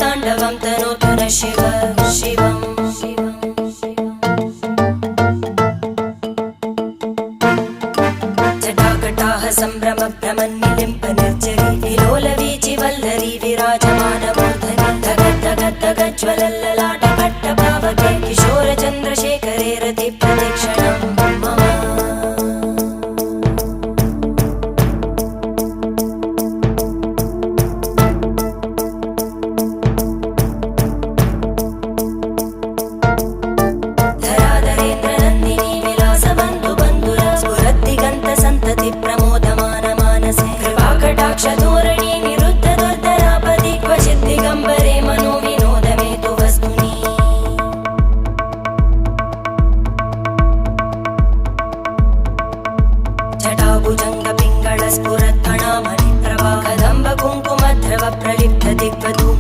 ताण्डवं तनोतु न शिव शिवम् जटाकटाः सम्भ्रम भ्रमन्निलिम्प निर्जरी विलोलवीचि वल्लरी विराजमानमूर्धनि धगज्ज्वलल्ललाटपट्टपावके किशोरचन्द्रशेखरे रतिप्रतिक्षणं मम धोरणी निरुद्ध दुर्धरापदि क्वचित् दिगम्बरे मनो विनोदमेतु वस्तुनि जटाभुजङ्ग पिङ्गळ स्फुरत्फणामणि प्रभा कदम्ब कुङ्कुमद्रव प्रलिप्त दिग्वधू